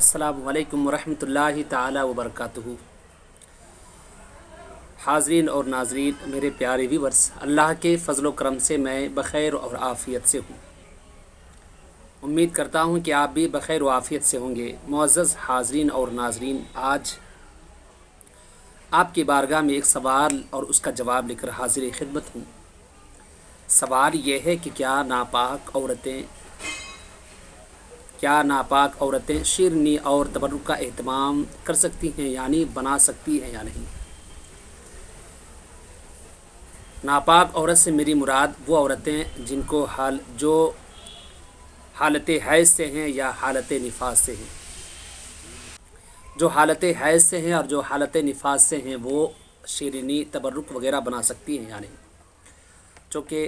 अस्सलामु अलैकुम वरहमतुल्लाहि ताला वबरकातुहू। हाज़रीन और नाज़रीन, मेरे प्यारे व्यूअर्स, अल्लाह के फ़ज़ल व करम से मैं बख़ैर और आफ़ियत से हूँ। उम्मीद करता हूँ कि आप भी बख़ैर व आफ़ियत से होंगे। मुअज़्ज़ज़ हाज़रीन और नाज़रीन, आज आपकी बारगाह में एक सवाल और उसका जवाब लेकर हाज़िर खिदमत हूँ। सवाल ये है कि क्या नापाक औरतें शिरनी और तबर्रुक का एहतमाम कर सकती हैं, यानी बना सकती हैं या नहीं। नापाक औरत से मेरी मुराद वो औरतें जिनको जो हालत हैज़ से हैं या हालत निफास से हैं। जो हालत हैज़ से हैं और जो हालत निफास से हैं वो शिरनी तबर्रुक वग़ैरह बना सकती हैं या नहीं। चूँकि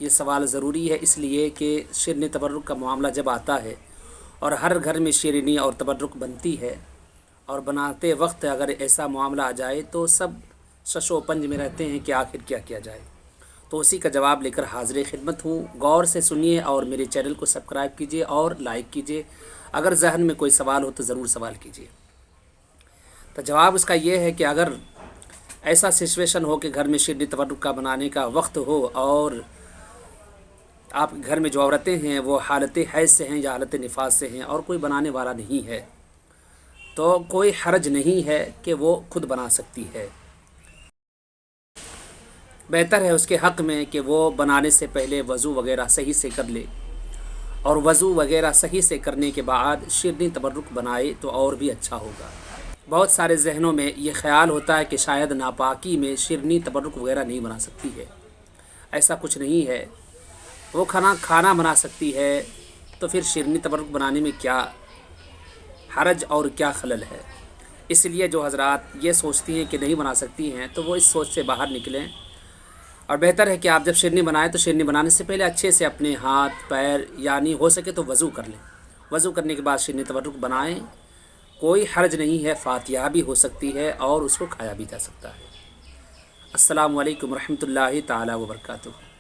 ये सवाल ज़रूरी है इसलिए कि शिरनी तबर्रुक का मामला जब आता है और हर घर में शिरनी और तबर्रुक बनती है और बनाते वक्त अगर ऐसा मामला आ जाए तो सब शशो पंज में रहते हैं कि आखिर क्या किया जाए। तो उसी का जवाब लेकर हाज़िर खिदमत हूँ। गौर से सुनिए और मेरे चैनल को सब्सक्राइब कीजिए और लाइक कीजिए। अगर जहन में कोई सवाल हो तो ज़रूर सवाल कीजिए। तो जवाब उसका ये है कि अगर ऐसा सिचुएशन हो कि घर में शिरनी तबर्रुक का बनाने का वक्त हो और आप घर में जो औरतें हैं वो हालत हैज़ से हैं या हालत निफास से हैं और कोई बनाने वाला नहीं है, तो कोई हर्ज नहीं है कि वो खुद बना सकती है। बेहतर है उसके हक़ में कि वो बनाने से पहले वज़ू वग़ैरह सही से कर ले और वज़ू वग़ैरह सही से करने के बाद शिरनी तबर्रुक बनाए तो और भी अच्छा होगा। बहुत सारे जहनों में ये ख़्याल होता है कि शायद नापाकी में शिरनी तबर्रुक वग़ैरह नहीं बना सकती है। ऐसा कुछ नहीं है। वो खाना बना सकती है, तो फिर शिरनी तबर्रुक बनाने में क्या हरज और क्या खलल है। इसलिए जो हज़रात ये सोचती हैं कि नहीं बना सकती हैं तो वो इस सोच से बाहर निकलें और बेहतर है कि आप जब शिरनी बनाएं तो शिरनी बनाने से पहले अच्छे से अपने हाथ पैर यानी हो सके तो वज़ू कर लें। वज़ू करने के बाद शिरनी तबर्रुक बनाएं, कोई हर्ज नहीं है। फ़ातिहा भी हो सकती है और उसको खाया भी जा सकता है। अस्सलामु अलैकुम रहमतुल्लाहि ताला व बरकातुहू।